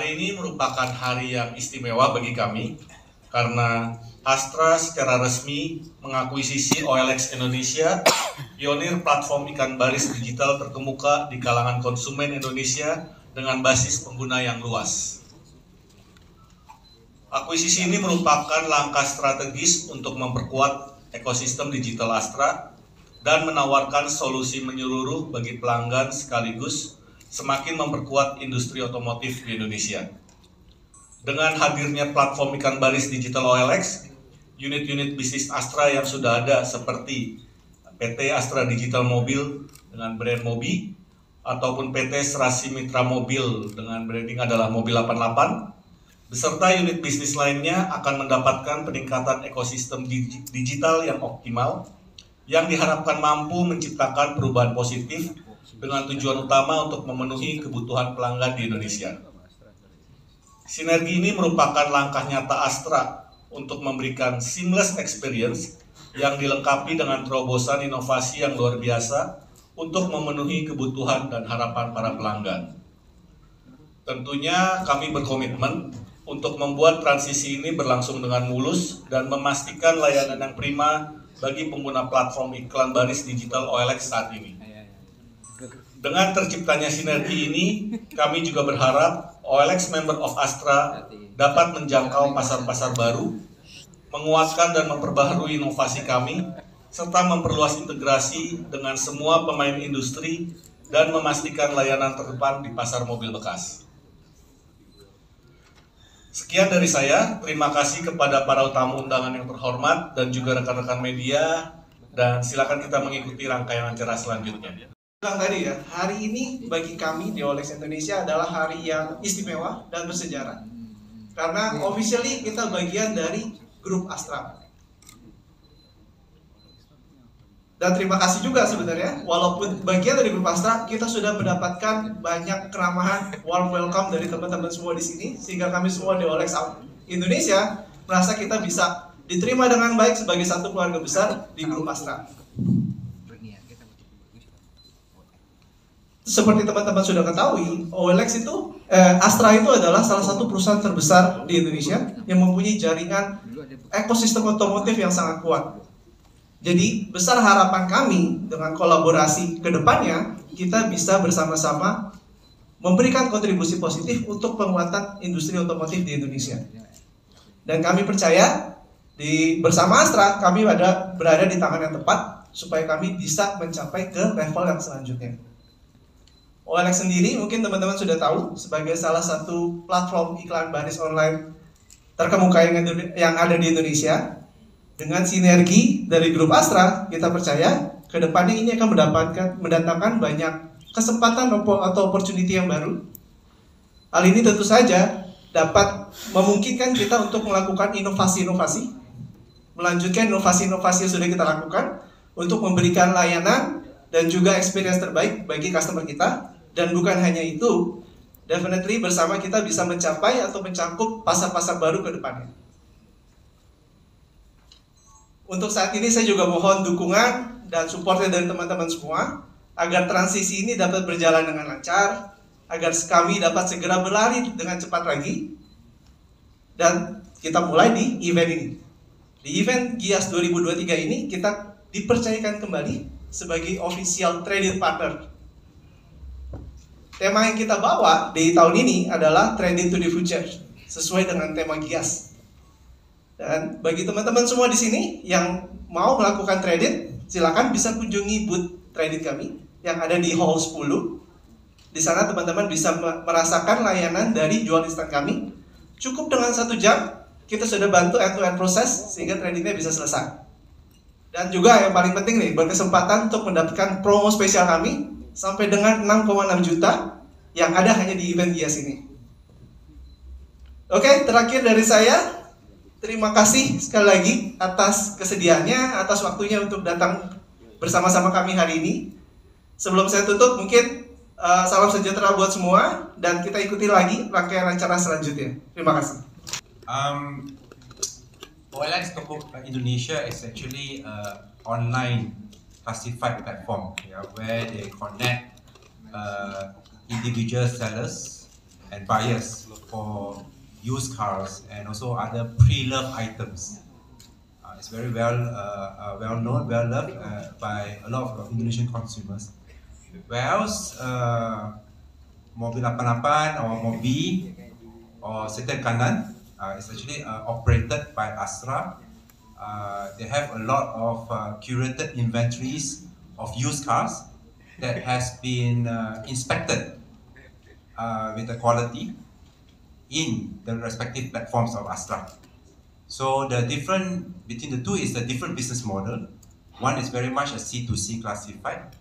Hari ini merupakan hari yang istimewa bagi kami karena Astra secara resmi mengakuisisi OLX Indonesia, pionir platform ikan baris digital terkemuka di kalangan konsumen Indonesia dengan basis pengguna yang luas. Akuisisi ini merupakan langkah strategis untuk memperkuat ekosistem digital Astra dan menawarkan solusi menyeluruh bagi pelanggan sekaligus semakin memperkuat industri otomotif di Indonesia. Dengan hadirnya platform ikan baris digital OLX, unit-unit bisnis Astra yang sudah ada seperti PT Astra Digital Mobil dengan brand Mobi, ataupun PT Serasi Mitra Mobil dengan branding adalah Mobil 88, beserta unit bisnis lainnya akan mendapatkan peningkatan ekosistem digital yang optimal, yang diharapkan mampu menciptakan perubahan positif dengan tujuan utama untuk memenuhi kebutuhan pelanggan di Indonesia. Sinergi ini merupakan langkah nyata Astra untuk memberikan seamless experience yang dilengkapi dengan terobosan inovasi yang luar biasa untuk memenuhi kebutuhan dan harapan para pelanggan. Tentunya kami berkomitmen untuk membuat transisi ini berlangsung dengan mulus dan memastikan layanan yang prima bagi pengguna platform iklan baris digital OLX saat ini. Dengan terciptanya sinergi ini, kami juga berharap OLX Member of Astra dapat menjangkau pasar-pasar baru, menguatkan dan memperbaharui inovasi kami, serta memperluas integrasi dengan semua pemain industri dan memastikan layanan terdepan di pasar mobil bekas. Sekian dari saya, terima kasih kepada para tamu undangan yang terhormat dan juga rekan-rekan media, dan silakan kita mengikuti rangkaian acara selanjutnya. Tadi ya, hari ini bagi kami di OLX Indonesia adalah hari yang istimewa dan bersejarah. Karena officially kita bagian dari grup Astra. Dan terima kasih juga sebenarnya, walaupun bagian dari grup Astra, kita sudah mendapatkan banyak keramahan, warm welcome dari teman-teman semua di sini, sehingga kami semua di OLX Indonesia merasa kita bisa diterima dengan baik sebagai satu keluarga besar di grup Astra. Seperti teman-teman sudah ketahui, OLX itu, Astra itu adalah salah satu perusahaan terbesar di Indonesia yang mempunyai jaringan ekosistem otomotif yang sangat kuat. Jadi, besar harapan kami dengan kolaborasi ke depannya, kita bisa bersama-sama memberikan kontribusi positif untuk penguatan industri otomotif di Indonesia. Dan kami percaya, bersama Astra, kami berada di tangan yang tepat, supaya kami bisa mencapai ke level yang selanjutnya. OLX sendiri mungkin teman-teman sudah tahu sebagai salah satu platform iklan baris online terkemuka yang ada di Indonesia. Dengan sinergi dari grup Astra, kita percaya ke depannya ini akan mendatangkan banyak kesempatan atau opportunity yang baru. Hal ini tentu saja dapat memungkinkan kita untuk melakukan inovasi-inovasi, melanjutkan inovasi-inovasi yang sudah kita lakukan untuk memberikan layanan dan juga experience terbaik bagi customer kita. Dan bukan hanya itu, definitely bersama kita bisa mencapai atau mencakup pasar-pasar baru ke depannya. Untuk saat ini saya juga mohon dukungan dan supportnya dari teman-teman semua agar transisi ini dapat berjalan dengan lancar, agar kami dapat segera berlari dengan cepat lagi, dan kita mulai di event ini. Di event GIAS 2023 ini kita dipercayakan kembali sebagai official trading partner. Tema yang kita bawa di tahun ini adalah Trading to the Future, sesuai dengan tema GIAS. Dan bagi teman-teman semua di sini yang mau melakukan trading, silakan bisa kunjungi booth trading kami yang ada di Hall 10. Di sana teman-teman bisa merasakan layanan dari jual instan kami. Cukup dengan 1 jam, kita sudah bantu end-to-end proses sehingga tradingnya bisa selesai. Dan juga yang paling penting nih, berkesempatan untuk mendapatkan promo spesial kami sampai dengan 6,6 juta yang ada hanya di event GIAS ini. Oke, terakhir dari saya, terima kasih sekali lagi atas kesediaannya, atas waktunya untuk datang bersama-sama kami hari ini. Sebelum saya tutup, mungkin salam sejahtera buat semua, dan kita ikuti lagi rangkaian acara selanjutnya. Terima kasih. OLX Toko Indonesia is actually an online classified platform, where they connect individual sellers and buyers for used cars and also other pre-loved items. It's very well known, well loved by a lot of Indonesian consumers. Whereas Mobil 88 or Mobi or Setir Kanan is actually operated by Astra. They have a lot of curated inventories of used cars that has been inspected with the quality in the respective platforms of Astra. So the difference between the two is the different business model. One is very much a C2C classified,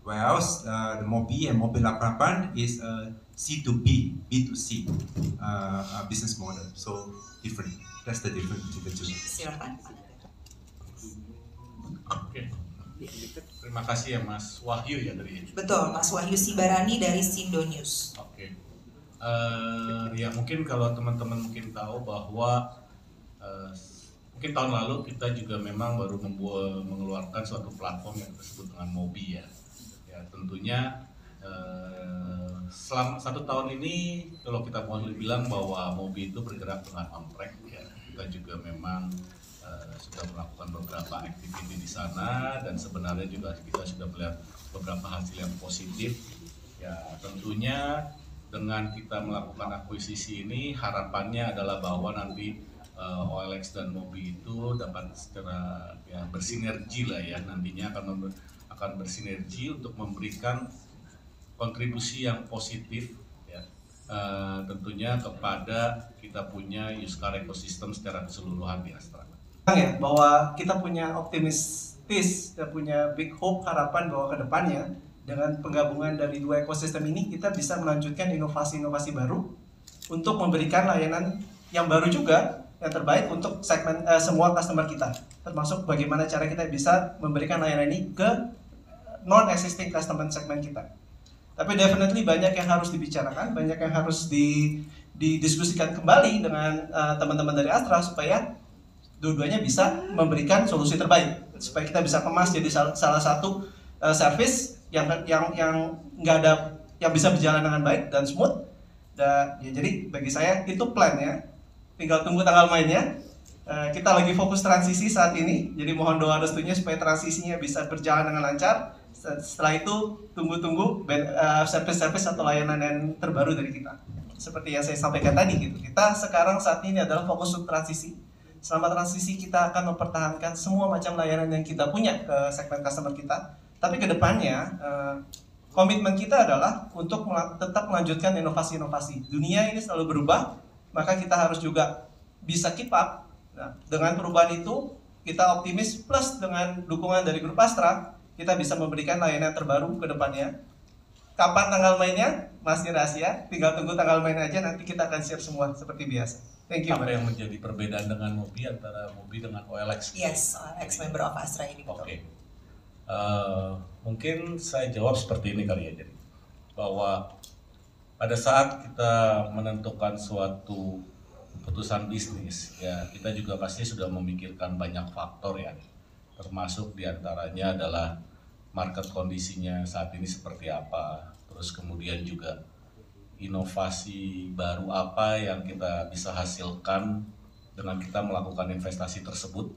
whereas the Mobi and Mobil 88 is a C2B, B2C business model. So different. That's the difference between the two. Silakan. Oke. Terima kasih ya Mas Wahyu ya dari. Betul, Mas Wahyu Sibarani dari Sindo News. Oke. Ya mungkin kalau teman-teman mungkin tahu bahwa mungkin tahun lalu kita juga memang baru mengeluarkan suatu platform yang disebut dengan Mobi ya. Ya tentunya selama 1 tahun ini kalau kita boleh bilang bahwa Mobi itu bergerak dengan on track ya. Kita juga memang sudah melakukan beberapa aktiviti di sana dan sebenarnya juga kita sudah melihat beberapa hasil yang positif. Ya tentunya dengan kita melakukan akuisisi ini harapannya adalah bahwa nanti OLX dan Mobi itu dapat secara ya bersinergi lah ya, nantinya akan bersinergi untuk memberikan kontribusi yang positif ya, tentunya kepada kita punya used car ecosystem secara keseluruhan di Astra. Ya, bahwa kita punya optimistis dan punya big hope, harapan bahwa ke depannya dengan penggabungan dari dua ekosistem ini kita bisa melanjutkan inovasi-inovasi baru untuk memberikan layanan yang baru juga, yang terbaik untuk segmen semua customer kita, termasuk bagaimana cara kita bisa memberikan layanan ini ke non-existing customer segmen kita. Tapi definitely banyak yang harus dibicarakan, banyak yang harus didiskusikan kembali dengan teman-teman dari Astra supaya dua-duanya bisa memberikan solusi terbaik, supaya kita bisa kemas jadi salah satu service yang nggak ada, yang bisa berjalan dengan baik dan smooth. Dan ya, jadi bagi saya itu plan ya. Tinggal tunggu tanggal mainnya. Kita lagi fokus transisi saat ini, jadi mohon doa restunya supaya transisinya bisa berjalan dengan lancar. Setelah itu tunggu-tunggu service-service atau layanan yang terbaru dari kita. Seperti yang saya sampaikan tadi gitu. Kita sekarang saat ini adalah fokus untuk transisi. Selama transisi kita akan mempertahankan semua macam layanan yang kita punya ke segmen customer kita. Tapi kedepannya komitmen kita adalah untuk tetap melanjutkan inovasi-inovasi. Dunia ini selalu berubah, maka kita harus juga bisa keep up. Nah, dengan perubahan itu, kita optimis plus dengan dukungan dari Grup Astra, kita bisa memberikan layanan terbaru ke depannya. Kapan tanggal mainnya? Masih rahasia, tinggal tunggu tanggal main aja, nanti kita akan share semua seperti biasa. Thank you. Apa yang menjadi perbedaan dengan Mobi antara Mobi dengan OLX? Yes, ex-member of Astra ini. Oke. Mungkin saya jawab seperti ini kali ya, jadi bahwa pada saat kita menentukan suatu keputusan bisnis, ya kita juga pasti sudah memikirkan banyak faktor ya, termasuk diantaranya adalah market kondisinya saat ini seperti apa, terus kemudian juga inovasi baru apa yang kita bisa hasilkan dengan kita melakukan investasi tersebut,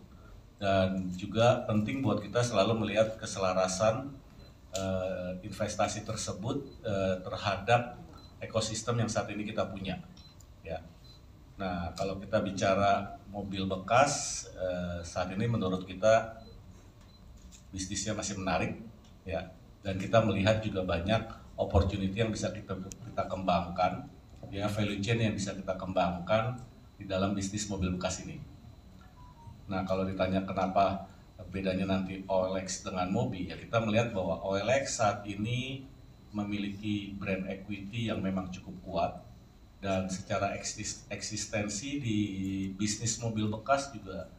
dan juga penting buat kita selalu melihat keselarasan investasi tersebut terhadap ekosistem yang saat ini kita punya ya. Nah kalau kita bicara mobil bekas saat ini menurut kita bisnisnya masih menarik ya, dan kita melihat juga banyak opportunity yang bisa kita kembangkan ya, value chain yang bisa kita kembangkan di dalam bisnis mobil bekas ini. Nah kalau ditanya kenapa bedanya nanti OLX dengan Mobi, ya kita melihat bahwa OLX saat ini memiliki brand equity yang memang cukup kuat, dan secara eksistensi di bisnis mobil bekas juga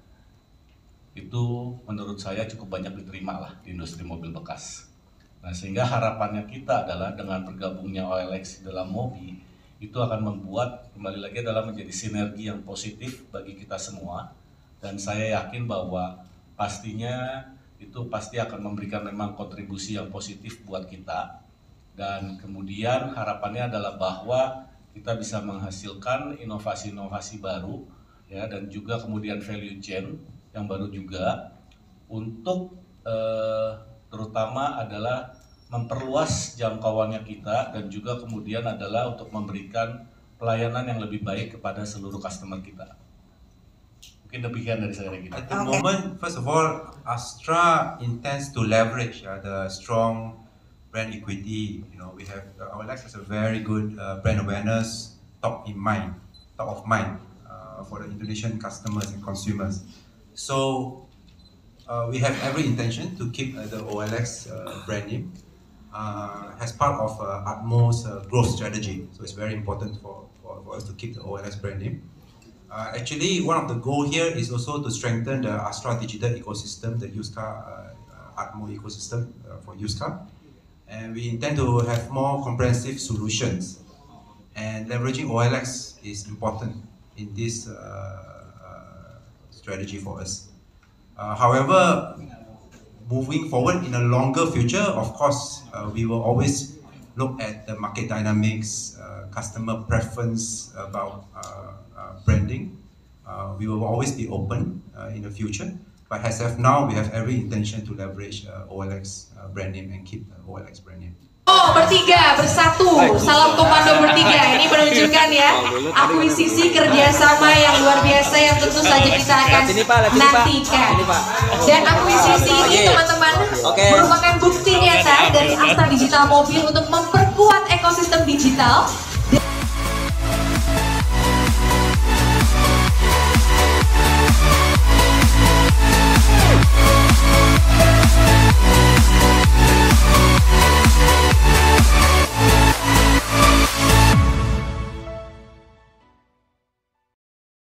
itu menurut saya cukup banyak diterima lah di industri mobil bekas. Nah sehingga harapannya kita adalah dengan bergabungnya OLX dalam Mobi itu akan membuat kembali lagi adalah menjadi sinergi yang positif bagi kita semua, dan saya yakin bahwa pastinya itu pasti akan memberikan memang kontribusi yang positif buat kita. Dan kemudian harapannya adalah bahwa kita bisa menghasilkan inovasi-inovasi baru ya, dan juga kemudian value chain yang baru juga untuk terutama adalah memperluas jangkauannya kita, dan juga kemudian adalah untuk memberikan pelayanan yang lebih baik kepada seluruh customer kita. Mungkin demikian dari saya gitu. At the moment, first of all, Astra intends to leverage the strong brand equity. You know, we have OLX has a very good brand awareness, top of mind for the Indonesian customers and consumers. So we have every intention to keep the OLX brand name as part of Atmo's growth strategy. So it's very important for us to keep the OLX brand name. Actually, one of the goals here is also to strengthen the Astra digital ecosystem, the used car Atmo ecosystem for used car. And we intend to have more comprehensive solutions. And leveraging OLX is important in this strategy for us. However, moving forward in a longer future, of course, we will always look at the market dynamics, customer preference about branding. We will always be open in the future, but as of now, we have every intention to leverage OLX brand name and keep the OLX brand name. Oh, bertiga bersatu, salam komando bertiga. Ini menunjukkan ya akuisisi kerjasama yang luar biasa yang tentu saja kita akan nantikan. Dan akuisisi ini teman-teman merupakan bukti nyata dari Astra Digital Mobil untuk memperkuat ekosistem digital